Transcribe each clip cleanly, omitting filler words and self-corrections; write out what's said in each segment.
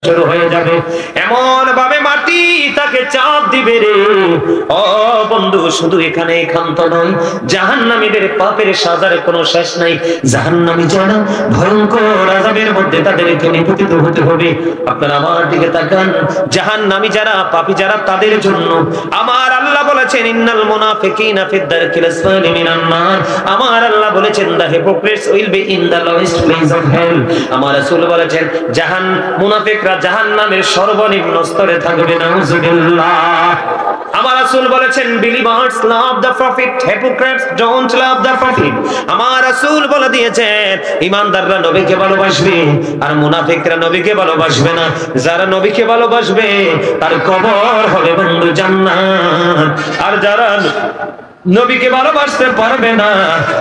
শুরু হয়ে যাবে, এমন ভাবে মাটি তাকে চাপ দিবে রে। ও বন্ধু, শুধু এখানে ক্ষান্ত নয়, জাহান্নামীদের পাপের সাজার কোনো শেষ নাই। জাহান্নামী যারা ভয়ঙ্কর আযাবের মধ্যে তাদেরকে নিপতিত হতে হবে। আপনারা আমার দিকে তাকান, জাহান্নামী যারা, পাপী যারা, তাদের জন্য আমার আল্লাহ বলেছেন ইন্নাল মুনাফিকিনা ফিদ দারকিল আসফালি মিনান নার। আমার আল্লাহ বলেছেন the hypocrites will be in the lowest place of hell. আমার রাসূল বলেছেন মুনাফিকরা জাহান্নামের সর্বনিম্ন স্তরে থাকবে। নাউজুবিল্লাহ। আমার রাসূল বলেছেন believers love the profit, hypocrites don't love the profit. আমার রাসূল বলে দিয়েছেন ঈমানদাররা নবীকে ভালোবাসবে আর মুনাফিকরা নবীকে ভালোবাসবে না। যারা নবীকে ভালোবাসবে তার কবর হবে বন্ধু জান্নাত, আর যারা নবীকে ভালোবাসতে পারবে না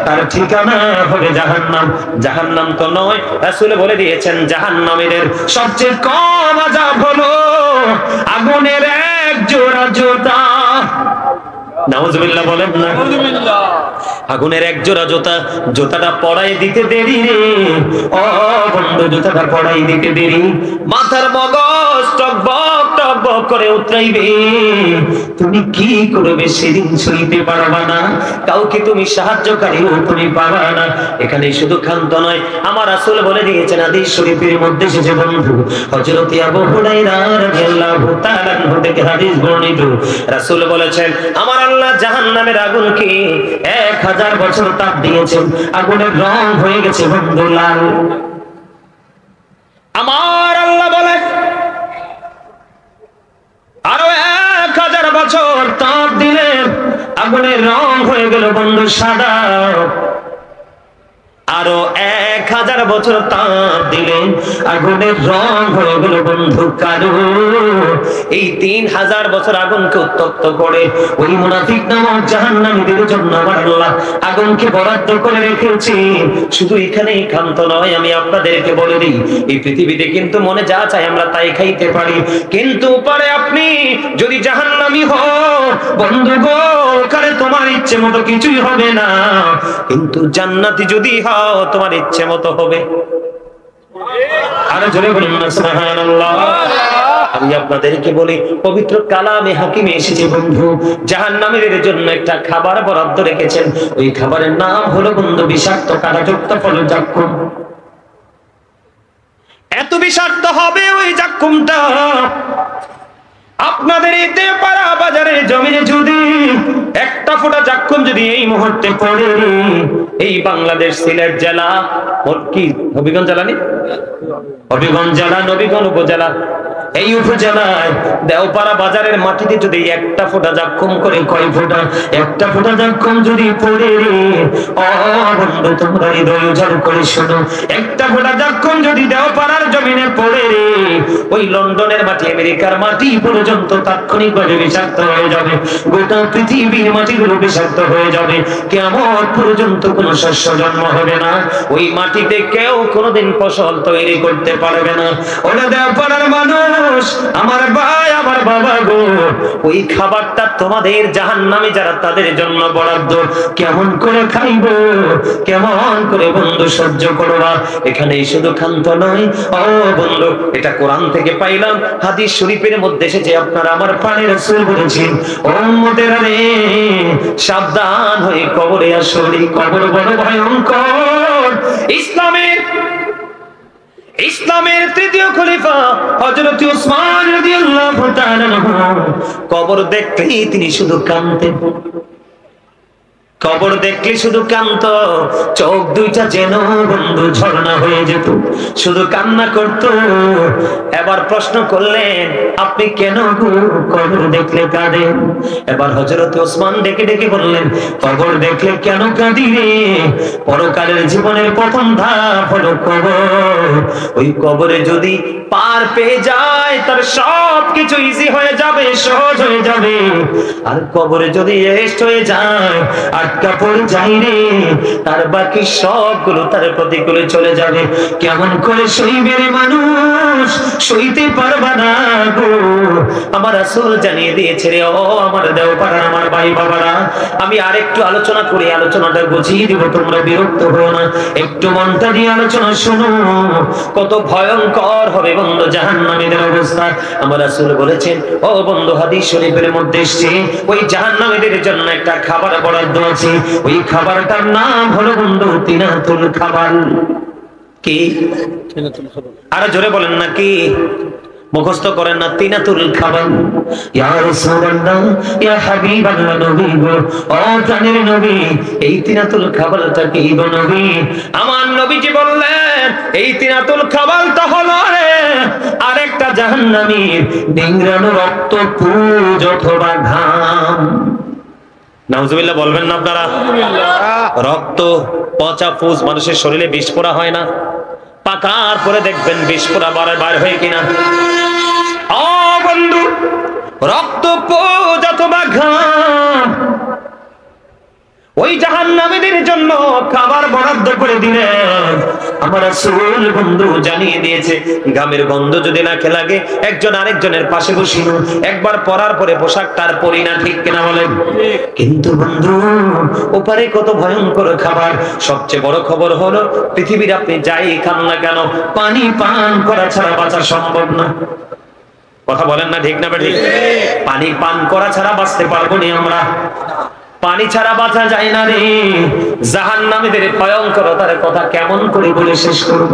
তার ঠিকানা হবে জাহান্নাম। জাহান্নাম তো নয়, রাসূল বলে দিয়েছেন জাহান্নামীদের সবচেয়ে কম আযাব হলো আগুনের এক জোড়া জুতা। নাউজুবিল্লাহ বলেন না। আগুনের এক জোড়া জুতা, জুতাটা পড়াই দিতে দেরি রে। ও বন্ধু, জুতাটা পড়াই দিতে দেরি, মাথার মগজ টকবক টকবক করে উতরাইবে। তুমি কি করবে সেদিন সইতে পারবা না, কাউকে তুমি সাহায্যকারীও তুমি পাবা না। এখানে শুধু ক্ষান্ত নয়, আমার রাসূল বলে দিয়েছেন হাদিস শরীফের মধ্যে এসেছে বন্ধু, হযরত আবু হুরায়রা রাদিয়াল্লাহু তাআলা আনহু থেকে হাদিস বর্ণিত। রাসূল বলেছেন আমার আল্লাহ জাহান্নামের আগুনকে 1000 বছর তাপ দিয়েছেন, আগুনের রং হয়ে গেছে বন্ধু লাল। আমার আল্লাহ বলে আরো 1000 বছর তাপ দিলেন, আগুনের রং হয়ে গেল বন্ধু সাদা। আরো 1000 বছর তাপ দিলেন, আগুনের রং হয়ে গেল বন্ধু কালো। এই 3000 বছর আগুনকে উত্তপ্ত করে ওই মুনাফিক নামক জাহান্নামীদের জন্য আমার আল্লাহ আগুনকে বরাদ্দ করে রেখেছে। শুধু এখানেই ক্ষান্ত নয়, আমি আপনাদেরকে বলে দিই, এই পৃথিবীতে কিন্তু মনে যা চায় আমরা তাই খাইতে পারি, কিন্তু পরে আপনি যদি জাহান্নামী হও বন্ধু গো, ওখানে তোমার ইচ্ছে মতো কিছুই হবে না, কিন্তু জান্নাতি যদি হও তোমার ইচ্ছে মতো হবে। আরো জোরে বলুন না সুবহানাল্লাহ। আমি আপনাদেরকে বলি, পবিত্র কালামে হাকিমে এসেছে বন্ধু, জাহান্নামীদের জন্য একটা খাবার বরাদ্দ রেখেছেন। ওই খাবারের নাম হলো বন্ধু বিষাক্ত কাঁটাযুক্ত ফল জাক্কুম। এত বিষাক্ত হবে ওই জাক্কুমটা, আপনাদের এতে পাড়া বাজারের জমিনে যদি একটা ফোঁটা জাক্কুম যদি এই মুহূর্তে পড়ে, এই বাংলাদেশ সিলেট জেলা, কি হবিগঞ্জ জেলা নেই, হবিগঞ্জ জেলা, নবীগঞ্জ উপজেলা, এই উপজেলায় দেওপাড়া বাজারের মাটিতে যদি একটা ফোঁটা জাক্কুম করে, কয় ফোঁটা, একটা ফোঁটা জাক্কুম যদি পড়ে রে, ও বন্ধু তোমরা হৃদয় উজাড় করে শোনো, একটা ফোঁটা জাক্কুম যদি দেওপাড়ার জমিনে পড়ে রে, ওই লন্ডনের মাটি, আমেরিকার মাটি পর্যন্ত তাৎক্ষণিকভাবে বিষাক্ত হয়ে যাবে, গোটা পৃথিবীর মাটিগুলো বিষাক্ত হয়ে যাবে, কিয়ামত পর্যন্ত কোনো শস্য জন্ম হবে না, ওই মাটিতে কেউ কোনোদিন ফসল তৈরি করতে পারবে না। ওরা দেওপাড়ার মানুষ, আমার ভাই, আমার বাবা গো, ওই খাবারটা তোমাদের জাহান্নামী যারা তাদের জন্য বরাদ্দ। কেমন করে খাইবো, কেমন করে বন্ধু সহ্য করবা? এখানেই শুধু ক্ষান্ত নয়, ও বন্ধু, এটা কোরআন থেকে পাইলাম, হাদিস শরীফের মধ্যে এসেছে, আপনারা আমার প্রাণের রাসূল বলেছেন, ও উম্মতেরা রে, সাবধান হয়ে কবরে আসো, কবর বড় ভয়ঙ্কর। ইসলামের তৃতীয় খলিফা হযরত উসমান রাদিয়াল্লাহু তাআলা কবর দেখলেই তিনি শুধু কাঁদতেন, কবর দেখলে শুধু কান্ত, চোখ দুইটা যেন বন্ধু ঝর্ণা হয়ে যেত, শুধু কান্না করত। এবার প্রশ্ন করলেন, আপনি কেন কবর দেখলে কাঁদেন? এবার হযরত ওসমান ডেকে ডেকে বললেন, কবর দেখলে কেন কাঁদি রে? পরকালের জীবনের প্রথম ধাপ হলো কবর। ওই কবরে যদি পার পেয়ে যায় তার সবকিছু ইজি হয়ে যাবে, সহজ হয়ে যাবে। আর কবরে যদি রেস্ট হয়ে যায়, আটকা পড়ে যায় রে, তার বাকি সবগুলো তার প্রতিকূলে চলে যাবে। কেমন করে সইবে রে মানুষ, সইতে পারবা না গো। আমার রাসূল জানিয়ে দিয়েছে রে ও আমার দেওপাড়া আমার ভাই বাবারা, আমি আরেকটু আলোচনা করে আলোচনাটা বুঝিয়ে দিব, তোমরা বিরক্ত হও না, একটু মনটা দিয়ে আলোচনা শোনো। কত ভয়ঙ্কর হবে বন্ধু জাহান্নামীদের অবস্থা। আমার রাসূল বলেছেন ও বন্ধু, হাদিস শরীফের মধ্যে এসেছে ওই জাহান্নামীদের জন্য একটা খাবার বরাদ্দ আছে, ওই খাবারটার নাম হলো বন্ধু তিনাতুল খাবার। কি? আরো জোরে বলেন না কি? মুখস্থ করেন না, তিনাতুল খাবার। ইয়া রাসূলুল্লাহ, ইয়া হাবিবাল্লাহ, নবী গো, ও প্রাণের নবী, এই তিনাতুল খাবারটা কি গো নবী? আমার নবীজি বললেন এই তিনাতুল খাবারটা হলো রে আরেকটা জাহান্নামীর নিংড়ানো রক্ত, পুজ অথবা ঘাম। নাউজুবিল্লাহ বলবেন না আপনারা? রক্ত, পচা পুজ, মানুষের শরীরে বিষ পোড়া হয় না? পাকার পরে দেখবেন বিষ পোড়া বার হয় কিনা। ও বন্ধু, রক্ত, পুজ অথবা ঘাম, ওই জাহান্নামীদের জন্য খাবার বরাদ্দ করে দিলেন। আমার রাসূল বন্ধু জানিয়ে দিয়েছে ঘামের গন্ধ যদি নাকে লাগে একজন আরেকজনের পাশে বসিনো, একবার পরার পরে পোশাকটার পরি না, ঠিক কিনা বলেন? কিন্তু বন্ধু ওপারে কত ভয়ঙ্কর খাবার। সবচেয়ে বড় খবর হলো পৃথিবীর আপনি যাই খান না কেন পানি পান করা ছাড়া বাঁচা সম্ভব না। কথা বলেন না ঠিক না ঠিক? পানি পান করা ছাড়া বাঁচতে পারবো না আমরা, পানি ছাড়া বাঁচা যায় না রে। জাহান্নামীদের ভয়ঙ্করতার কথা কেমন করে বলে শেষ করব?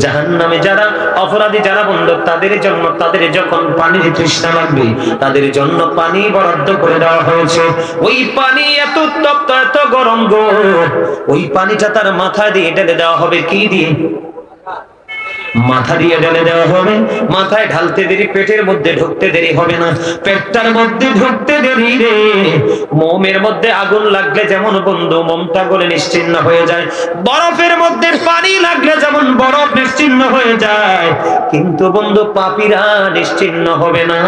জাহান্নামে যারা অপরাধী, যারা বন্ধু, তাদের জন্য তাদের যখন পানির তৃষ্ণা লাগবে তাদের জন্য পানি বরাদ্দ করে দেওয়া হয়েছে। ওই পানি এত তপ্ত, এত গরম গো, ওই পানিটা তার মাথা দিয়ে ঢেলে দেওয়া হবে। কি দিয়ে? মাথা দিয়ে ঢেলে দেওয়া হবে। মাথায় ঢালতে দেরি, পেটের মধ্যে ঢুকতে দেরি হবে না। পেটটার মধ্যে ঢুকতে দেরি রে। মোমের মধ্যে আগুন লাগলে যেমন বন্ধু মোমটা গলে নিশ্চিহ্ন হয়ে যায়, বরফের মধ্যে পানি লাগলে যেমন বরফ নিশ্চিহ্ন হয়ে যায়, কিন্তু বন্ধু পাপীরা নিশ্চিহ্ন হবে না।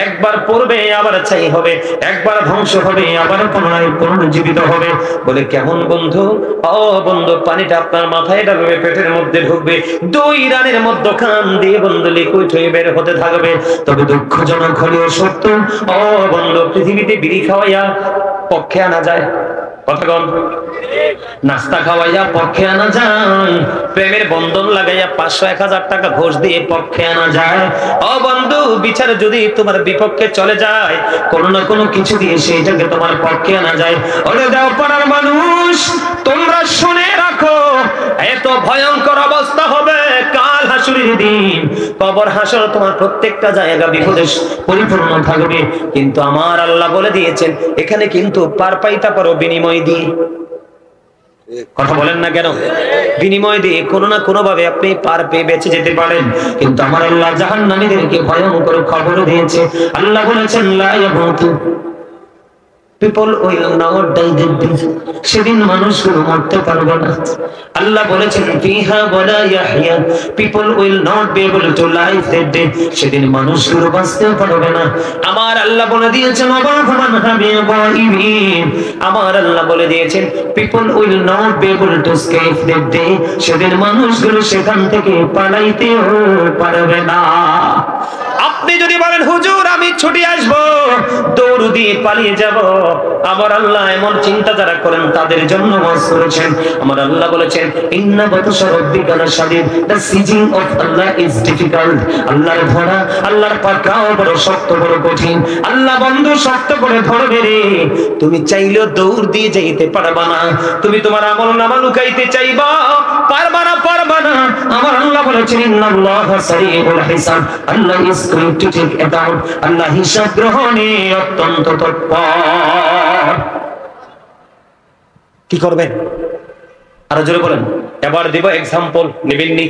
একবার পড়বে আবার ছাই হবে, একবার ধ্বংস হবে আবার পুনরায় পুনর্জীবিত হবে। বলে কেমন বন্ধু? ও বন্ধু, পানিটা আপনার মাথায় ঢালবে, পেটের মধ্যে ঢুকবে, 2 রানের মধ্যখান দিয়ে বন্ধু লিকুইড হয়ে বের হতে থাকবে। তবে দুঃখজনক হলেও সত্য, ও বন্ধু, পৃথিবীতে বিড়ি খাওয়াইয়া পক্ষে আনা যায়, কথাগণ, নাস্তা খাওয়াইয়া পক্ষে আনা যায়, প্রেমের বন্ধন লাগাইয়া 500-1000 টাকা ঘুষ দিয়ে পক্ষে আনা যায়। ও বন্ধু, বিচার যদি তোমার বিপক্ষে চলে যায়, কোনো না কোনো কিছু দিয়ে সেইটাকে তোমার পক্ষে আনা যায়। ওরে দাও পাড়ার মানুষ, তোমরা শুনে রাখো, এত ভয়ঙ্কর অবস্থা হবে কাল হাসুরের দিন। কবর হাসর তোমার প্রত্যেকটা জায়গা বিপদে পরিপূর্ণ থাকবে, কিন্তু আমার আল্লাহ বলে দিয়েছেন এখানে কিন্তু পার পাইতে পারো বিনিময় দিয়ে। কথা বলেন না কেন? বিনিময় দিয়ে কোনো না কোনো ভাবে আপনি পার পেয়ে বেঁচে যেতে পারেন। কিন্তু আমার আল্লাহ জাহান্নামীদেরকে ভয়ঙ্কর খবর দিয়েছে। আল্লাহ বলেছেন লা ইয়ামুতু, people will not die that day, সেদিন মানুষগুলো মরতে পারবে না। আল্লাহ বলেছেন ফিহা ওয়ালা ইয়াহইয়া, people will not be able to live that day, সেদিন মানুষগুলো বাঁচতে পারবে না। আমার আল্লাহ বলে দিয়েছেন ওয়ামান হাবিয়া গায়িবিন, আমার আল্লাহ বলে দিয়েছেন people will not be able to escape that day, সেদিন মানুষগুলো সেখান থেকে পালাইতেও পারবে না। আপনি যদি বলেন হুজুর আমি ছুটি আসবো, দৌড় দিয়ে পালিয়ে যাব, আমার আল্লাহ এমন চিন্তা যারা করেন তাদের জন্য ওয়াজ করেছেন। আমার আল্লাহ বলেছেন ইন্না বাতাশা রাব্বিকা লাশাদীদ, the sieging of Allah is difficult, আল্লাহর ধরা, আল্লাহর পাকড়াও বড় শক্ত, বড় কঠিন। আল্লাহ বন্ধু শক্ত করে ধরবে রে, তুমি চাইলেও দৌড় দিয়ে যাইতে পারবা না। তুমি তোমার আমলনামা লুকাইতে চাইবা, পারবা না, পারবা না। আমার আল্লাহ বলেছেন ইন্নাল্লাহা সারিউল হিসাব, আল্লাহ is going to take account, আল্লাহ হিসাব গ্রহণে অত্যন্ত তৎপর। কি করবেন? আরো জোরে বলেন। এবার দিব এক্সাম্পল, নিবেননি?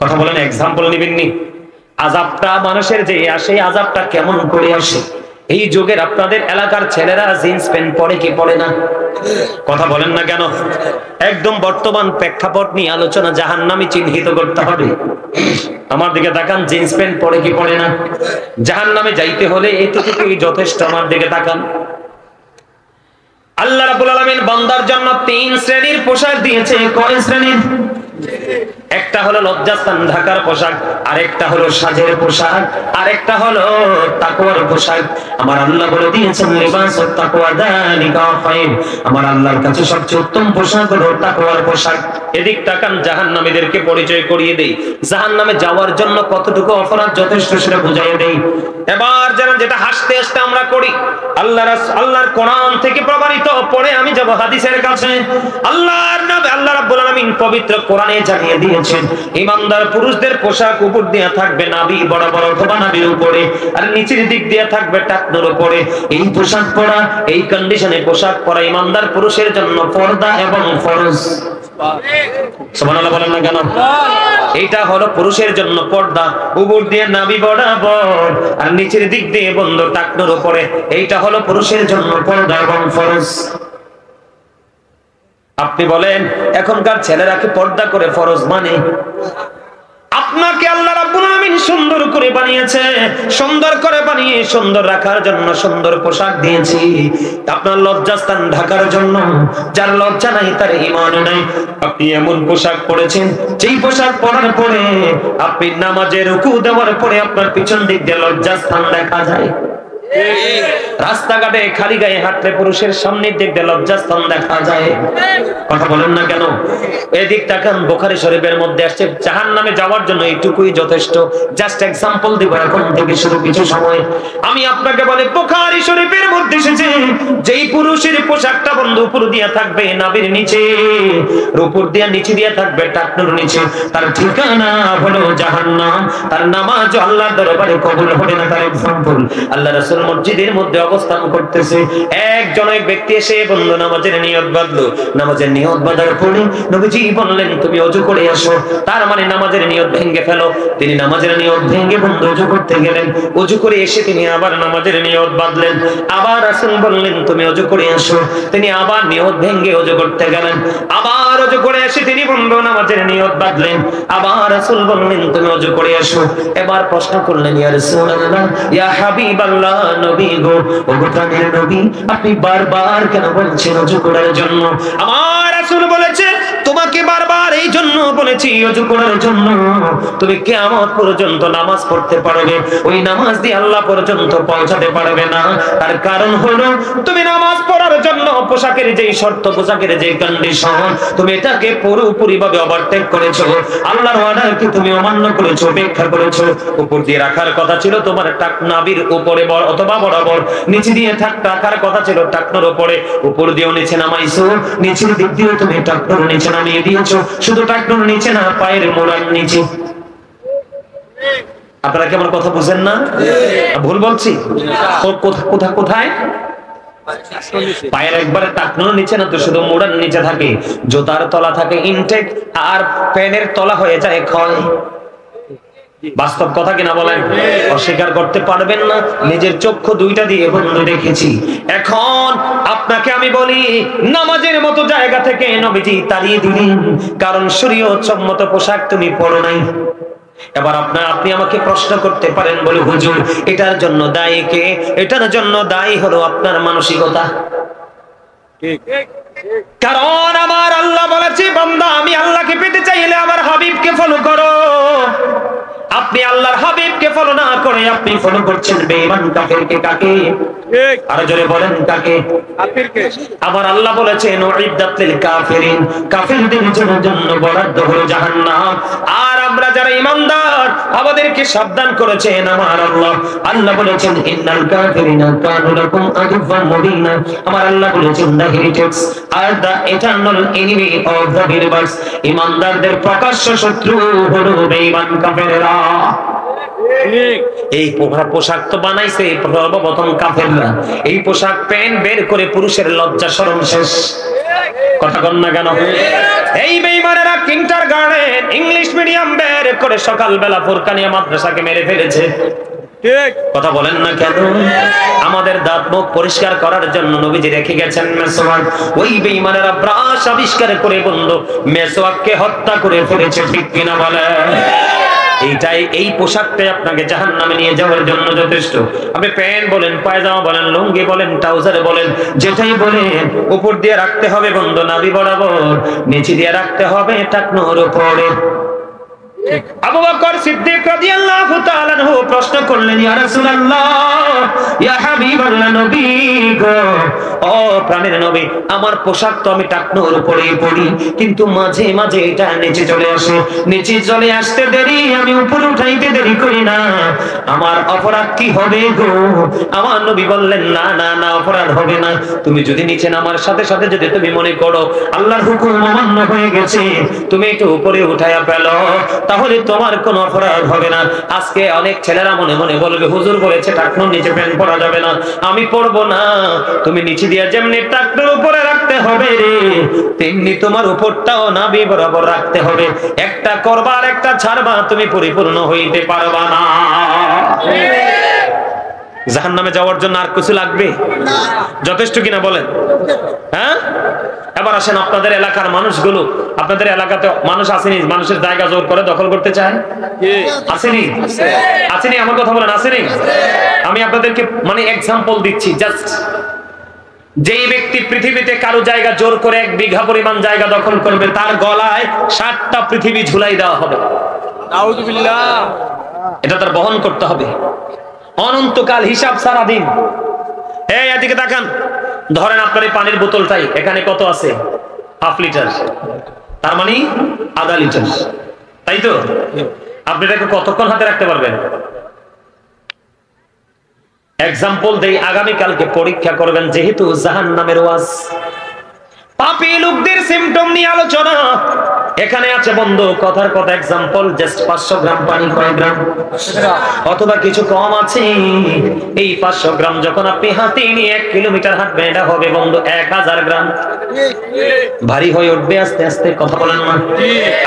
কথা বলেন, এক্সাম্পল নিবেননি? আযাবটা মানুষের যে আসে, আযাবটা কেমন করে আসে? এই যুগের আপনাদের এলাকার ছেলেরা জিন্স প্যান্ট পরে কি পরে না? কথা বলেন না কেন? একদম বর্তমান প্রেক্ষাপট নিয়ে আলোচনা, জাহান্নামী চিহ্নিত করতে হবে। আমার দিকে তাকান, জিন্স প্যান্ট পরে কি পরে না? জাহান্নামে যাইতে হলে এতটুকুই যথেষ্ট। আমার দিকে তাকান। আল্লাহ রাব্বুল আলামিন বান্দার জন্য 3 শ্রেণীর পোশাক দিয়েছে। কয় শ্রেণীর? একটা হলো লজ্জাস্থান ঢাকার পোশাক, আরেকটা হলো সাজের পোশাক, আরেকটা হলো তাকওয়ার পোশাক। আমার আল্লাহ বলে দিয়েছেন লিবাসুত তাকওয়া যালিকা খায়র, আমার আল্লাহর কাছে সবচেয়ে উত্তম পোশাক হলো তাকওয়ার পোশাক। এদিক তাকান, জাহান্নামীদেরকে পরিচয় করিয়ে দেই। জাহান্নামে যাওয়ার জন্য কতটুকু অপরাধ যথেষ্ট সেটা বুঝাইয়ে দেই। এবার যেটা হাসতে হাসতে আমরা করি, আল্লাহর কোরআন থেকে প্রমাণিত, পরে আমি যাব হাদিসের কাছে। আল্লাহর নবী আল্লাহ রাব্বুল আলামিন পবিত্র কোরআনে জানিয়ে দিয়েছেন, ইমানদার পুরুষদের পোশাক উপর দিয়ে থাকবে নাভি বরাবর অথবা নাভির উপরে, আর নিচের দিক দিয়ে থাকবে টাকনুর উপরে। এই পোশাক পরা, এই কন্ডিশনে পোশাক পরা ইমানদার পুরুষের জন্য পর্দা এবং ফরজ। সুবহানাল্লাহ বলেন না কেন? এটা হলো পুরুষের জন্য পর্দা, উপর দিয়ে নাভি বরাবর আর নিচের দিক দিয়ে বন্ধ টাকনুর উপরে, এইটা হলো পুরুষের জন্য পর্দা এবং ফরজ। আপনি বলেন এখনকার ছেলেরা কি পর্দা করে ফরজ মানে? আপনাকে আল্লাহ রাব্বুল আলামিন সুন্দর করে বানিয়েছে, সুন্দর করে বানিয়ে সুন্দর রাখার জন্য সুন্দর পোশাক দিয়েছি। আপনার লজ্জাস্থান ঢাকার জন্য, যার লজ্জা নাই তার ঈমান নাই। আপনি এমন পোশাক পরেছেন, যেই পোশাক পরার পরে আপনি নামাজে রুকু দেওয়ার পরে আপনার পিছন দিক দিয়ে লজ্জাস্থান দেখা যায়। রাস্তাঘাটে খালি গায়ে হাঁটলে পুরুষের সামনের দিক দিয়ে লজ্জাস্থান দেখা যায়। কথা বলেন না কেন? এদিক তাকান, বুখারী শরীফের মধ্যে আসছে জাহান্নামে যাওয়ার জন্য এইটুকুই যথেষ্ট। জাস্ট এক্সাম্পল দিব এখন থেকে শুরু কিছু সময়। আমি আপনাকে বলে, বুখারী শরীফের মধ্যে এসেছে যেই পুরুষের পোশাকটা বন্ধু উপর দিয়ে থাকবে নাভির নিচে, উপর দিয়ে নিচে দিয়ে থাকবে টাকনুর নিচে, তার ঠিকানা হলো জাহান্নাম। তার নামাজ আল্লাহর দরবারে কবুল হবে না। তার এক্সাম্পল, আল্লাহ রাসূল মসজিদের মধ্যে অবস্থান করতেছে, এক ব্যক্তি এসে বন্ধু নামাজের নিয়ত বাঁধলো। নামাজের নিয়ত বাঁধার পরে নবীজি বললেন তুমি ওযু করে আসো, তার মানে নামাজের নিয়ত ভেঙে ফেলো। তিনি নামাজের নিয়ত ভেঙে বন্ধু ওযু করতে গেলেন। ওযু করে এসে তিনি আবার নামাজের নিয়ত বাঁধলেন। আবার রাসূল বললেন তুমি ওযু করে আসো, তিনি আবার নিয়ত ভেঙে ওযু করতে গেলেন। আবার ওযু করে এসে তিনি বন্ধু নামাজের নিয়ত বাঁধলেন। আবার রাসূল বললেন তুমি ওযু করে আসো। এবার প্রশ্ন করলেন ইয়া রাসূলুল্লাহ, ইয়া হাবিবাল্লাহ, নবী গো, ও প্রাণের নবী, আপনি বারবার কেন বলছেন ওযু করার জন্য? আমার রাসূল বলেছে তোমাকে বারবার এই জন্য বলেছি ওযু করার জন্য, তুমি কিয়ামত পর্যন্ত নামাজ পড়তে পারবে, ওই নামাজ দিয়ে আল্লাহ পর্যন্ত পৌঁছাতে পারবে না। তার কারণ হলো তুমি নামাজ পড়ার জন্য পোশাকের যেই শর্ত, পোশাকের যেই কন্ডিশন, তুমি এটাকে পুরোপুরি ভাবে ওভারটেক করেছো। আল্লাহর অর্ডারকে তুমি অমান্য করেছো, উপেক্ষা করেছো। উপর দিয়ে রাখার কথা ছিল তোমার নাভির উপরে অথবা বরাবর, নিচে দিয়ে রাখার কথা ছিল টাকনুর উপরে, উপর দিয়েও নিচে নামাইছো, নিচের দিক দিয়ে তুমি টাকনুর নিচে নামিয়ে দিয়েছো। শুধু টাকনুর নিচে না, পায়ের মোড়ার নিচে। আপনারা কি আমার কথা বুঝেন না? ভুল বলছি? কোথায়? পায়ের একবারে টাকনুর নিচে না, তো শুধু মোড়ার নিচে থাকে। জুতার তলা থাকে ইনটেক, আর প্যানের তলা হয়ে যায় ক্ষয়। বাস্তব কথা কিনা বলেন? অস্বীকার করতে পারবেন না, নিজের চক্ষু দুইটা দিয়ে বন্ধু দেখেছি। এখন আপনাকে আমি বলি, নামাজের মতো জায়গা থেকে নবীজি তাড়িয়ে দিলেন, কারণ শরীয়ত সম্মত পোশাক তুমি পরো নাই। এবার আপনি আমাকে প্রশ্ন করতে পারেন, বলে হুজুর এটার জন্য দায়ী কে? এটার জন্য দায়ী হলো আপনার মানসিকতা। কারণ আমার আল্লাহ বলেছে, বান্দা আমি আল্লাহকে পেতে চাইলে আমার হাবিবকে ফলো করো। আপনি আল্লাহর হাবিবকে ফলো না করে আপনি ফলো করছেন বেঈমান কাফেরকে। কাকে? আরো জোরে বলেন কাকে? কাফেরকে। আবার আল্লাহ বলেছেন উইদ্দাত লিল কাফিরিন, কাফেরদের জন্য বরাদ্দ হলো জাহান্নাম। আর আমরা যারা ঈমানদার আমাদেরকে সাবধান করেছেন আমার আল্লাহ। আল্লাহ বলেছেন ইন্নাল কাফিরিনা কানু লাকুম আদুওয়ান মুবিনা। আমার আল্লাহ বলেছেন the heritage are the eternal enemy of the believers. ঈমানদারদের প্রকাশ্য শত্রু হলো বেঈমান কাফেররা। এই পোশাক তো বানাইছে সর্বপ্রথম কাফেররা। এই পোশাক প্যান্ট বের করে পুরুষের লজ্জা শরম শেষ। কথা বল না কেন? এই বেঈমানেরা কিন্ডারগার্টেন ইংলিশ মিডিয়াম বের করে সকালবেলা ফুরকানিয়া মাদ্রাসাকে মেরে ফেলেছে। কথা বলেন না কেন? আমাদের দাঁত মুখ পরিষ্কার করার জন্য নবীজি রেখে গেছেন মেসওয়াক। ওই বেঈমানেরা ব্রাশ আবিষ্কার করে বন্ধু মেসওয়াককে হত্যা করে ফেলেছে। ঠিক কিনা বলে? এই পোশাকটাই আপনাকে জাহান্নামে নিয়ে যাওয়ার জন্য যথেষ্ট। আপনি প্যান্ট বলেন, পায়জামা বলেন, লুঙ্গি বলেন, ট্রাউজার বলেন, যেটাই বলেন উপর দিয়ে রাখতে হবে বন্ধু নাভি বরাবর, নিচে দিয়ে রাখতে হবে টাকনুর উপরে। আবু বকর সিদ্দিক রাদিয়াল্লাহু তাআলা আনহু প্রশ্ন করলেন, ইয়া রাসূলুল্লাহ, ইয়া হাবিবাল্লাহ, নবী গো, ও প্রাণের নবী, আমার পোশাক তো আমি টাকনোর উপরেই পরি, কিন্তু মাঝে মাঝে এটা নিচে চলে আসে, নিচে চলে আসতে দেরি, আমি উপরে উঠাইতে দেরি করি না, আমার অপরাধ কি হবে গো? আমার নবী বললেন, না না না, অপরাধ হবে না। তুমি যদি নিচে নামার সাথে সাথে যদি তুমি মনে করো আল্লাহর হুকুম অমান্য হয়ে গেছে, তুমি একটু উপরে উঠাইয়া ফেলো, তাহলে তোমার কোনো অপরাধ হবে না। আজকে অনেক ছেলেরা মনে মনে বলবে, হুজুর বলেছে টাকনোর নিচে প্যান্ট পরা যাবে না, আমি পরবো না। তুমি নিচে দিয়ে যেমনি টাকনোর উপরে রাখতে হবে রে, তেমনি তোমার উপরটাও নাভি বরাবর রাখতে হবে। একটা করবা আর একটা ছাড়বা, তুমি পরিপূর্ণ হইতে পারবা না। জাহান্নামে যাওয়ার জন্য আর কিছু লাগবে? যথেষ্ট কিনা বলেন? হ্যাঁ, এবার আসেন আপনাদের এলাকার মানুষগুলো, আপনাদের এলাকাতে মানুষ আসেনি, মানুষের জায়গা জোর করে দখল করতে চায়, আসেনি? আসেনি? আমার কথা বলেন, আসেনি? আমি আপনাদেরকে মানে এক্সাম্পল দিচ্ছি জাস্ট। যেই ব্যক্তি পৃথিবীতে কারো জায়গা জোর করে 1 বিঘা পরিমাণ জায়গা দখল করবে, তার গলায় 7টা পৃথিবী ঝুলাই দেওয়া হবে। নাউযুবিল্লাহ। এটা তার বহন করতে হবে অনন্তকাল, হিসাব সারা দিন। এই এদিকে তাকান, ধরেন আপনার এই পানির বোতলটাই এখানে কত আছে? 1/2 লিটার, তার মানে আধা লিটার, তাই তো? আপনি এটাকে কতক্ষণ হাতে রাখতে পারবেন? এক্সাম্পল দেই, আগামীকালকে পরীক্ষা করবেন, যেহেতু জাহান্নামের ওয়াজ, পাপী লোকদের সিম্পটম নিয়ে আলোচনা এখানে আছে বন্ধু। কথার কথা এক্সাম্পল, জাস্ট 500 গ্রাম পানি কয় গ্রাম? অথবা কিছু কম আছে। এই 500 গ্রাম যখন আপনি হাতে নিয়ে 1 কিলোমিটার হাঁটবেন, এটা হবে বন্ধু 1000 গ্রাম। ভারী হয়ে উঠবে আস্তে আস্তে, কথা বলেন না?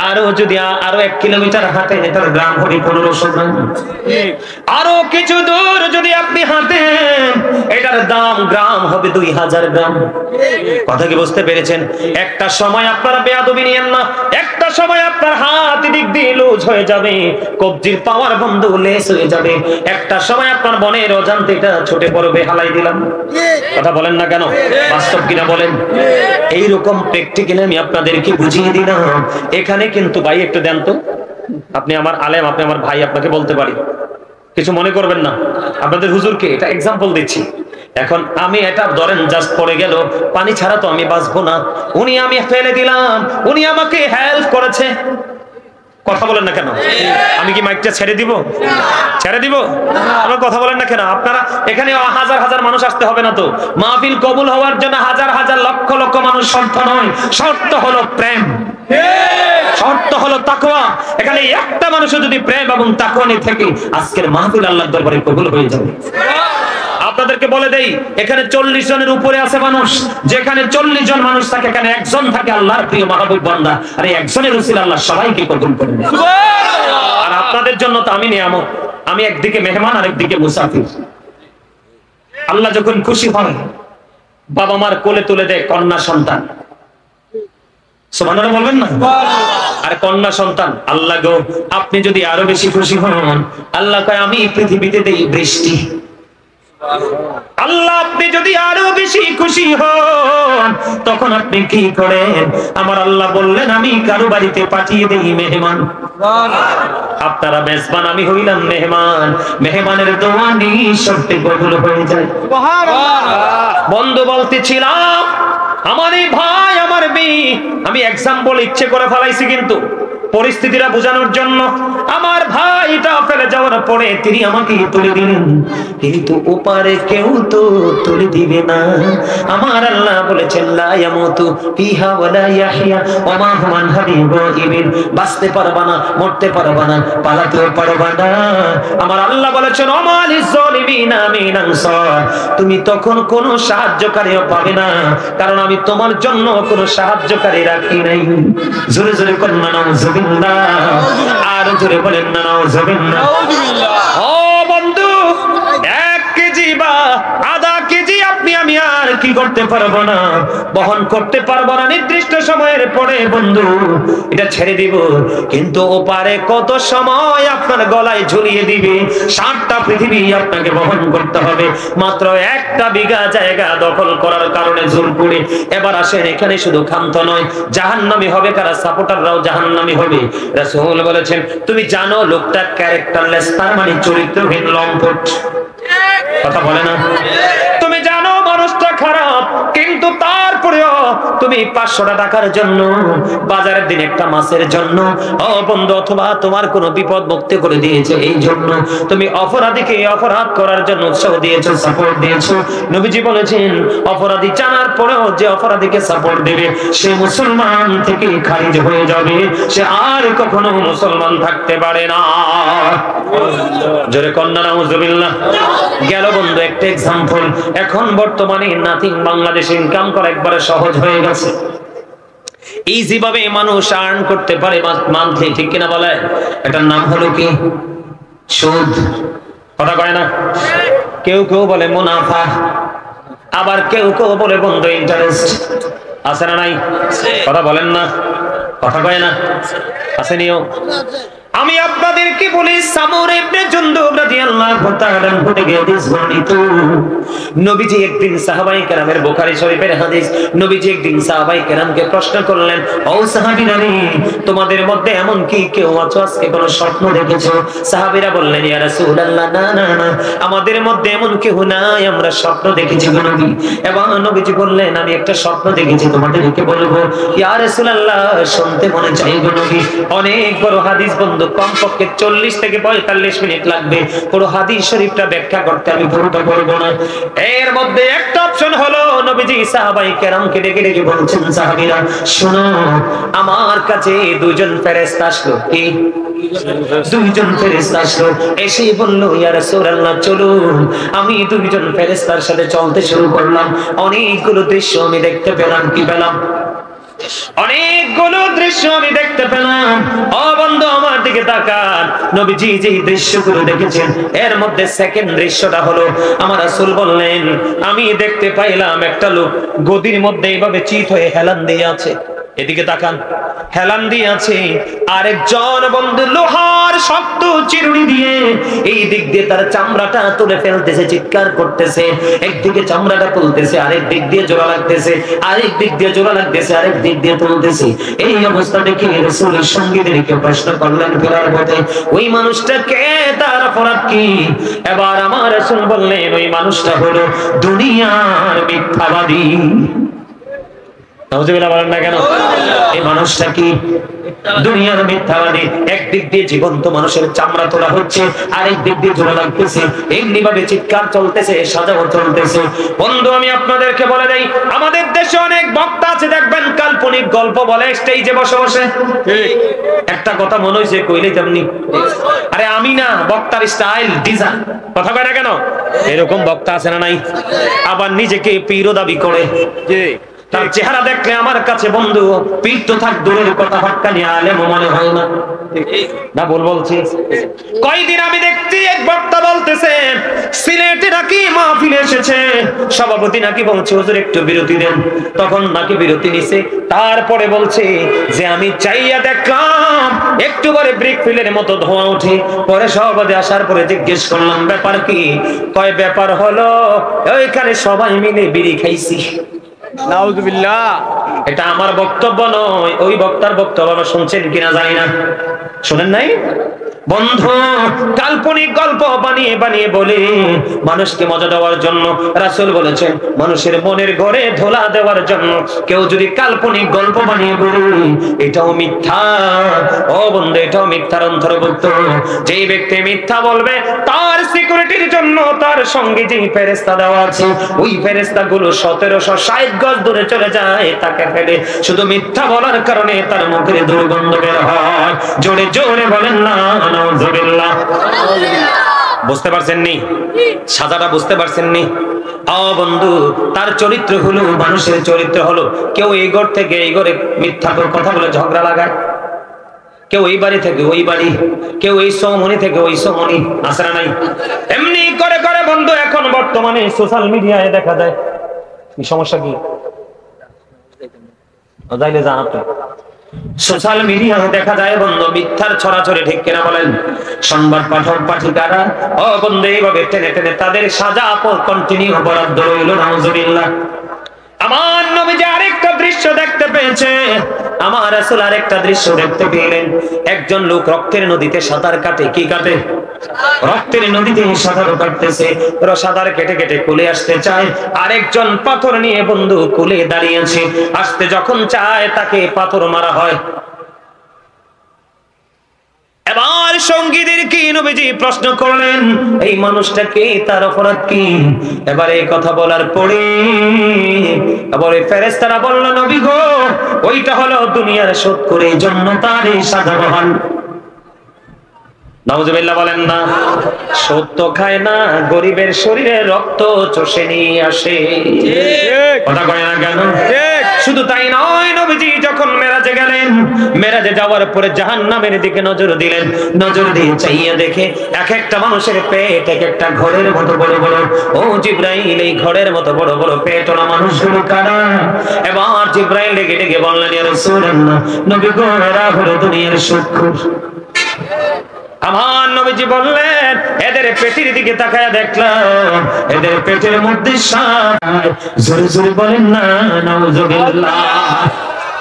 আরো যদি আরো 1 কিলোমিটার হাঁটেন, এটার গ্রাম হবে 1500 গ্রাম। আরো কিছু দূর যদি আপনি হাঁটেন, এটার দাম গ্রাম হবে 2000 গ্রাম। কথা কি বুঝতে পেরেছেন? একটা সময় আপনারা বেয়াদবি নিয়েন না, একটা সময় আপনার হাত দিক দিয়ে লুজ হয়ে যাবে, কবজির পাওয়ার বন্ধু লেস হয়ে যাবে, একটা সময় আপনার বনের অজান্তে এটা ছুটে পড়বে, হালাই দিলাম। কথা বলেন না কেন? বাস্তব কিনা বলেন? এইরকম প্র্যাকটিক্যালি আমি আপনাদেরকে বুঝিয়ে দিলাম। এখানে কিন্তু ভাই একটু দেন তো, আপনি আমার আলেম, আপনি আমার ভাই, আপনাকে বলতে পারি, কিছু মনে করবেন না। আপনাদের হুজুরকে এটা এক্সাম্পল দিচ্ছি। এখন আমি এটা ধরেন জাস্ট পড়ে গেল, পানি ছাড়া তো আমি বাঁচবো না, উনি আমি ফেলে দিলাম, উনি আমাকে হেল্প করেছে। কথা বলেন না কেন? আমি কি মাইকটা ছেড়ে দিব? ছেড়ে দিব? আমার কথা বলেন না কেন? আপনারা এখানে হাজার হাজার মানুষ আসতে হবে না তো, মাহফিল কবুল হওয়ার জন্য হাজার হাজার লক্ষ লক্ষ মানুষ শর্ত নয়, শর্ত হলো প্রেম, শর্ত হলো তাকওয়া। এখানে একটা মানুষও যদি প্রেম এবং তাকওয়া নিয়ে থাকে, আজকের মাহফিল আল্লাহর দরবারে কবুল হয়ে যাবে। আপনাদেরকে বলে দেই, এখানে 40 জনের উপরে আছে মানুষ, যেখানে 40 জন মানুষ থাকে, এখানে একজন থাকে আল্লাহর প্রিয় মাহবুব বান্দা, আর এই একজনের উসিলা আল্লাহ সবাইকে কবুল করবেন। আর আপনাদের জন্য তো আমি নিয়ামত, আমি একদিকে মেহমান আর একদিকে মুসাফির। আল্লাহ যখন খুশি হয়, বাবা মার কোলে তুলে দেয় কন্যা সন্তান, সুবহানাল্লাহ বলবেন না? আর কন্যা সন্তান, আল্লাহ গো আপনি যদি আরো বেশি খুশি হন, আল্লাহ কয় আমি পৃথিবীতে দেই বৃষ্টি। আল্লাহ আপনি যদি আরো বেশি খুশি হন, তখন আপনি কি করেন? আমার আল্লাহ বললেন আমি কারো বাড়িতে পাঠিয়ে দেই মেহমান। আপনারা মেজবান, আমি হইলাম মেহমান, মেহমানের দোয়া নিঃশর্তে কবুল হয়ে যায়। বন্ধু বলতেছিলাম, আমার এই ভাই, আমার মেয়ে, আমি এক্সাম্পল ইচ্ছে করে ফেলাইছি কিন্তু পরিস্থিতিটা বোঝানোর জন্য। আমার ভাইটা ফেলে যাওয়ার পরে তিনি আমাকে তুলে দিলেন, কিন্তু ওপারে কেউ তো তুলে দিবে না। আমার আল্লাহ বলেছেন লা ইয়ামুতু ফিহা ওয়ালা ইয়াহইয়া ওয়া মা হুম আনহা বিগাইবিন, বাঁচতে পারবা না, মরতে পারবা না, পালাতেও পারবা না। আমার আল্লাহ বলেছেন ওয়া লিজ জালিমিনা মিন আনসার, তুমি তখন কোনো সাহায্যকারীও পাবে না, কারণ আমি তোমার জন্য কোনো সাহায্যকারী রাখি নাই। জোরে জোরে বলেন না নাউযুবিল্লাহ, আর জোরে বলেন না নাউযুবিল্লাহ। ও বন্ধু, 1 কেজি বা আধা কেজি আপনি আমি আর কি করতে পারবো না, বহন করতে পারবো না, নির্দিষ্ট সময়ের পরে বন্ধু এটা ছেড়ে দিব। কিন্তু ওপারে কত সময় আপনার গলায় ঝুলিয়ে দিবে, 7টা পৃথিবী আপনাকে বহন করতে হবে মাত্র 1টা বিঘা জায়গা দখল করার কারণে ঝুলপুরে। এবার আসেন, এখানে শুধু ক্ষান্ত নয়, জাহান্নামী হবে কারা? সাপোর্টাররাও জাহান্নামী হবে। রাসূল বলেছেন, তুমি জানো লোকটা ক্যারেক্টারলেস, তার মানে চরিত্রহীন, লম্পট, কথা বলে না? তুমি জানো মানুষটা খারাপ, কিন্তু তারপরেও তুমি 500টা টাকার জন্য, বাজারের দিন একটা মাছের জন্য, ও বন্ধু, অথবা তোমার কোনো বিপদ মুক্তি করে দিয়েছে এই জন্য তুমি অপরাধীকে অপরাধ করার জন্য উৎসাহ দিয়েছো, সাপোর্ট দিয়েছো। নবীজি বলেছেন, অপরাধী জানার পরেও যে অপরাধীকে সাপোর্ট দেবে সে মুসলমান থেকে খারিজ হয়ে যাবে, সে আর কখনো মুসলমান থাকতে পারে না। জোরে কন্যা নাউজুবিল্লাহ। গেল বন্ধু একটা এক্সাম্পল। এখন বর্তমানে নাথিং বাংলাদেশে ইনকাম করা একবারে সহজ হয়ে গেছে, ইজি ভাবে মানুষ আর্ন করতে পারে মান্থলি, ঠিক কিনা বলে? এটার নাম হলো কি? সুদ, কথা কয় না? কেউ কেউ বলে মুনাফা, আবার কেউ কেউ বলে বন্ধু ইন্টারেস্ট। আছে না নাই? কথা বলেন না, কথা কয় না? আসেনিও। আমি আপনাদেরকে বলি, সামুর ইবনে জুনদুব রাদিয়াল্লাহু তাআলা থেকে হাদিস বর্ণিত। নবীজি একদিন সাহাবায়ে কেরামের, বুখারী শরীফের হাদিস, নবীজি একদিন সাহাবায়ে কেরামকে প্রশ্ন করলেন, ও সাহাবীরা, তোমাদের মধ্যে এমন কি কেউ আছো আজকে কোনো স্বপ্ন দেখেছো? সাহাবীরা বললেন, ইয়া রাসূলুল্লাহ, না না না, আমাদের মধ্যে এমন কেউ নাই, আমরা স্বপ্ন দেখেছি গো নবী। এবং নবীজি বললেন, আমি একটা স্বপ্ন দেখেছি, তোমাদেরকে বলবো। ইয়া রাসূলুল্লাহ, শুনতে মনে চাই গো নবী। অনেক বড় হাদিস বন্ধু, কমপক্ষে 40 থেকে 45 মিনিট লাগবে পুরো হাদিস শরীফটা ব্যাখ্যা করতে, আমি পুরোটা বলবো না। এর মধ্যে একটা অপশন হলো, নবীজি সাহাবায়ে কেরামকে ডেকে ডেকে বলছেন, সাহাবীরা শোনো, আমার কাছে দুইজন ফেরেশতা আসলো। কি? দুইজন ফেরেশতা আসলো, এসে বলল, ইয়া রাসূলুল্লাহ, চলুন। আমি দুইজন ফেরেশতার সাথে চলতে শুরু করলাম, অনেকগুলো দৃশ্য আমি দেখতে পেলাম। কি পেলাম? অনেকগুলো দৃশ্য আমি দেখতে পেলাম। ও বন্ধু, আমার দিকে তাকান। নবীজি যে দৃশ্যগুলো দেখেছেন এর মধ্যে সেকেন্ড দৃশ্যটা হলো, আমার রাসূল বললেন, আমি দেখতে পাইলাম একটা লোক গদির মধ্যে এইভাবে চিত হয়ে হেলান দিয়ে আছে। এদিকে তাকান, হেলান দিয়ে আছে। আরেকজন বন্ধু লোহার শক্ত চিরুনি দিয়ে এই দিক দিয়ে তার চামড়াটা তুলে ফেলতেছে, চিৎকার করতেছে। একদিকে চামড়াটা তুলতেছে, আরেক দিক দিয়ে জোড়া লাগতেছে, আরেক দিক দিয়ে জোড়া লাগতেছে, আরেক দিক দিয়ে তুলতেছে। এই অবস্থা দেখে রাসূলের সঙ্গীদেরকে প্রশ্ন করলেন ফেরার পথে, ওই মানুষটা কে, তার অপরাধ কি? এবার আমার রাসূল বললেন, ওই মানুষটা হলো দুনিয়ার মিথ্যাবাদী। নাউজুবিল্লাহ বলেন না কেন? এই মানুষটা কি? দুনিয়ার মিথ্যাবাদী। একদিক দিয়ে জীবন্ত মানুষের চামড়া তোলা হচ্ছে, আরেক দিক দিয়ে জোড়া লাগতেছে, এমনি ভাবে চিৎকার চলতেছে, সাজাও চলতেছে। বন্ধু, আমি আপনাদেরকে বলে দেই, আমাদের দেশে অনেক বক্তা আছে, দেখবেন কাল্পনিক গল্প বলে স্টেজে বসে বসে। একটা কথা মনে হয়েছে কইলে তেমনি, আরে আমি না, বক্তার স্টাইল ডিজাইন, কথা কয় না কেন? এরকম বক্তা আছে না নাই? আবার নিজেকে পীর দাবি করে, তার চেহারা দেখলে আমার কাছে বন্ধু পীর তো থাক দূরের কথা, হক্কানি আলেম মনে হয় না। না ভুল বলছি? কয়দিন আমি দেখছি এক বক্তা বলতেছে, সিলেটে নাকি মাহফিলে এসেছে, সভাপতি নাকি বলছে হুজুর একটু বিরতি দেন, তখন নাকি বিরতি নিছে। তারপরে বলছে যে আমি চাইয়া দেখলাম একটু পরে ব্রিক ফিলের মতো ধোঁয়া উঠে। পরে সভাপতি আসার পরে জিজ্ঞেস করলাম, ব্যাপার কি? কয় ব্যাপার হলো ওইখানে সবাই মিলে বিড়ি খাইছি। নাউযুবিল্লাহ। এটা আমার বক্তব্য নয়, ওই বক্তার বক্তব্য। আমরা শুনছেন কিনা জানি না, শুনেন নাই? বন্ধু, কাল্পনিক গল্প বানিয়ে বানিয়ে বলে মানুষকে মজা দেওয়ার জন্য। রাসূল বলেছেন, মানুষের মনের ঘরে ধোলা দেওয়ার জন্য কেউ যদি কাল্পনিক গল্প বানিয়ে বলে, এটাও মিথ্যা। ও বন্ধু, এটাও মিথ্যার অন্তর্ভুক্ত। যেই ব্যক্তি মিথ্যা বলবে তার সিকিউরিটির জন্য তার সঙ্গে যে ফেরেশতা দেওয়া আছে, ওই ফেরেশতাগুলো 1760 গজ দূরে চলে যায় তাকে ফেলে। শুধু মিথ্যা বলার কারণে তার মুখের দুর্গন্ধ বের হয়। জোরে জোরে বলেন না নাউযুবিল্লাহ। বুঝতে পারছেন নি? সাজাটা বুঝতে পারছেন নি? ও বন্ধু, তার চরিত্র হলো, মানুষের চরিত্র হলো, কেউ এই ঘর থেকে এই ঘরে মিথ্যা কথা বলে ঝগড়া লাগায়, কেউ এই বাড়ি থেকে ওই বাড়ি, কেউ এই সমনি থেকে ওই সমনি, আসরা নাই? এমনি করে করে বন্ধু এখন বর্তমানে সোশ্যাল মিডিয়ায় দেখা যায় সমস্যা কি? যাইলে জানাতে সোশ্যাল মিডিয়ায় দেখা যায় বন্ধু মিথ্যার ছড়াছড়ি, ঠিক কিনা বলেন? সংবাদ পাঠক পাঠিকারা ও বন্ধু এইভাবে টেনে টেনে তাদের সাজা কন্টিনিউ বরাদ্দ রইল। নাউজুবিল্লাহ। আমার নবীজি আরেকটা দৃশ্য দেখতে পেয়েছে, আমার রাসূল আরেকটা দৃশ্য দেখতে পেলেন। একজন লোক রক্তের নদীতে সাঁতার কাটে। কি কাটে? রক্তের নদীতে সাঁতার কাটতেছে। ওরা সাঁতার কেটে কেটে কুলে আসতে চায়, আরেকজন পাথর নিয়ে বন্ধু কুলে দাঁড়িয়েছে। আসতে যখন চায় তাকে পাথর মারা হয়। এবার সঙ্গীদের কি নবীজি প্রশ্ন করলেন, এই মানুষটাকে তার অপরাধ কি? এবার এই কথা বলার পরে এবারে ফেরেশতারা বলল, নবী গো, ওইটা হলো দুনিয়ার শোধ করে এই জন্য তার এই সাজা বহাল। নাউজুবিল্লাহ বলেন না। সত্য খায় না, গরিবের শরীরে রক্ত চষে নিয়ে আসে। কথা কয় না কেন? শুধু তাই নয়, নবীজি যখন মেরাজে গেলেন, মেরাজে যাওয়ার পরে জাহান্নামের দিকে নজর দিলেন। নজর দিয়ে চাইয়া দেখে এক একটা মানুষের পেট এক একটা ঘরের মতো বড় বড়। ও জিবরাইল, এই ঘরের মতো বড় বড় পেট ওরা মানুষগুলো কারা? এবার জিবরাইল ডেকে ডেকে বললেন, ইয়া রাসূলুল্লাহ, নবী গো, এরা হলো দুনিয়ার সুদখোর। আমার নবীজি বললেন, এদের পেটের দিকে তাকায়া দেখলাম, এদের পেটের মধ্যে সাপ। জোরে জোরে বলেন না নাউজুবিল্লাহ।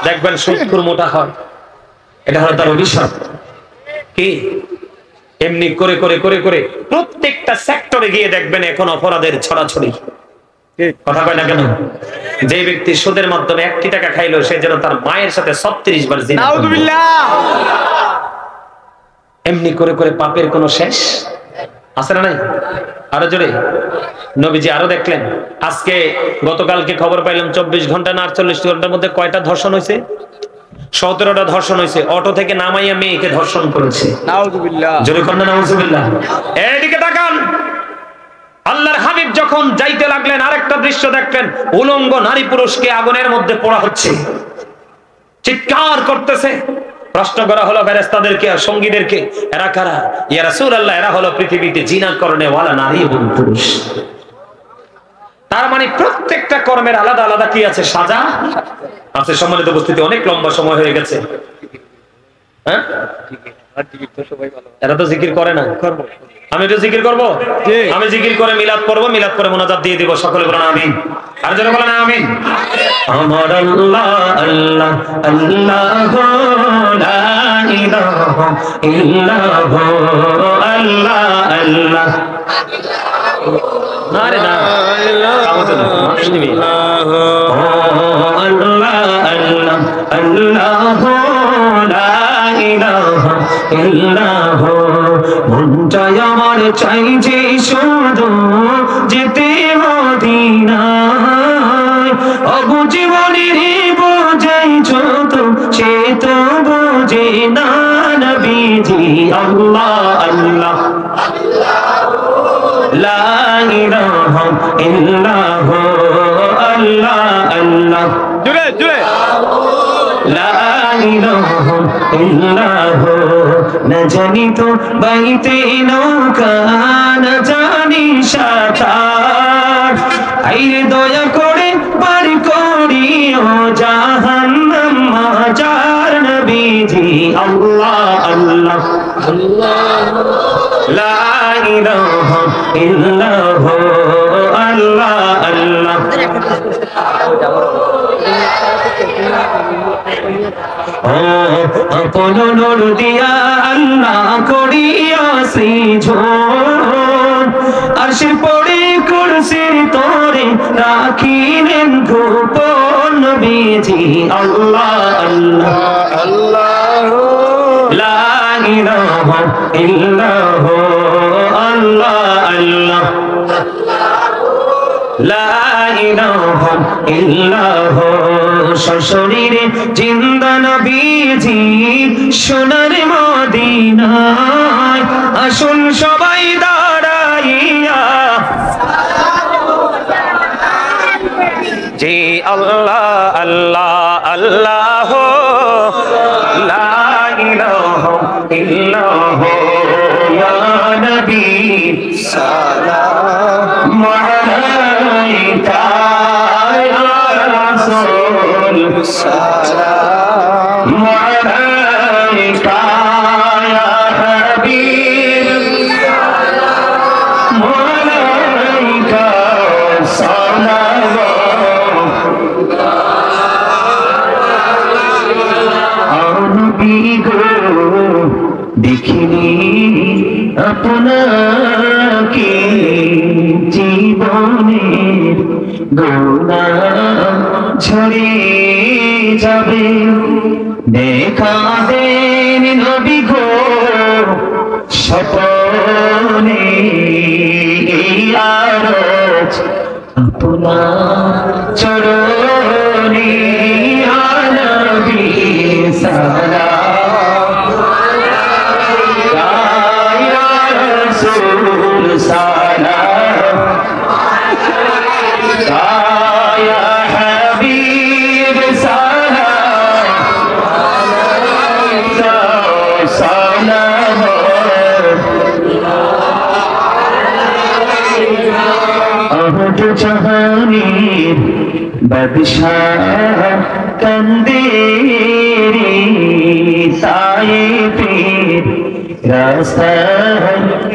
দেখবেন সুদখোর মোটা হয়, এটা হলো তার অভিশাপ। কি এমনি করে করে করে করে প্রত্যেকটা সেক্টরে গিয়ে দেখবেন এখন অপরাধের ছড়াছড়ি। কথা কয় না কেন? যে ব্যক্তি সুদের মাধ্যমে 1 টাকা খাইলো, সে যেন তার মায়ের সাথে 36 বার জিনা। নাউজুবিল্লাহ। এমনি করে করে পাপের কোনো শেষ আছে না? নাই? আরো জোরে। নবীজি আরো দেখলেন, আজকে গতকালকে খবর পাইলাম 24 ঘন্টা না 48 ঘন্টার মধ্যে কয়টা ধর্ষণ হয়েছে? 17টা ধর্ষণ হয়েছে। অটো থেকে নামাইয়া মেয়েকে ধর্ষণ করেছে। নাউজুবিল্লাহ। জোরে কন্যা নাউজুবিল্লাহ। এইদিকে তাকান। আল্লাহর হাবিব যখন যাইতে লাগলেন, আরেকটা দৃশ্য দেখলেন, উলঙ্গ নারী পুরুষকে আগুনের মধ্যে পোড়া হচ্ছে, চিৎকার করতেছে। প্রশ্ন করা হলো ফেরেশতাদেরকে আর সঙ্গীদেরকে, এরা কারা? ইয়া রাসূলুল্লাহ, এরা হলো পৃথিবীতে জিনা করনে ওয়ালা নারী এবং পুরুষ। তার মানে প্রত্যেকটা কর্মের আলাদা আলাদা কি আছে? সাজা আছে। সম্মানিত উপস্থিতি, অনেক লম্বা সময় হয়ে গেছে। হ্যাঁ, এরা তো জিকির করে না। আমি একটু জিকির করবো। আমি জিকির করে মিলাদ পড়বো, মিলাদ করে মুনাজাত দিয়ে দিব। সকলে বলেন আমিন। আর যারা বলেন আমিন। আমার আল্লাহ আল্লাহ আল্লাহ লা ইলাহা ইল্লাহু আল্লাহ আল্লাহ। না রে না, আল্লাহ আল্লাহ আল্লাহ লা ইলাহা ইল্লাহু। মনটাই আমার চাই যে শুধু যেতে মদিনায়, অবু জীবনের বোঝাই ছোট সে তো বোঝে না নবীজি। আল্লাহ আল্লাহ লা ইলাহা ইল্লাহু আল্লাহ আল্লাহ। জোরে জোরে। লা ইলাহা ইল্লাহু। না জানি তো বাইতে নৌকা, না জানি সাঁতার, আইরে দয়া করে পার করিও জাহান্নাম মাজার নবীজি। আল্লাহ আল্লাহ আল্লাহ লা ইলাহা ইল্লাহু আল্লাহ আল্লাহ। আপন নূর দিয়া আল্লাহ করিয়া সৃজন, আরশে পড়ে কুরসির তরে রাখিলেন গোপন নবীজি। আল্লাহ আল্লাহ আল্লাহ লা ইলাহা ইল্লাহু আল্লাহ আল্লাহ লা ইলাহা ইল্লাহু। সশরীরে জিন্দা নবীজি সোনার মদিনায়, আসুন সবাই দাঁড়াইয়া জি আল্লাহ আল্লাহ আল্লাহ লা ইলাহা ইল্লাহু। ইয়া নবী সালাম আলাইকা السلام وعليك يا حبيب وعليك السلام নবী গো দেখিনি আপনাকে জীবনের গোনাহ ঝরে যাবে দেখা দেন নবী গো স্বপ্নে আরজ আপনার চরণে ইয়া নবী সালাম ইয়া রাসূল সালাম ইয়া হাবিব সালাম সালাম আহত জাহানের বাদশাহ কন্দেরি সাইফের রাস্তার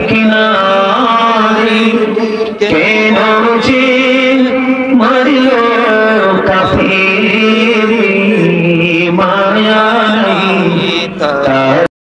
কিনারে কেন যে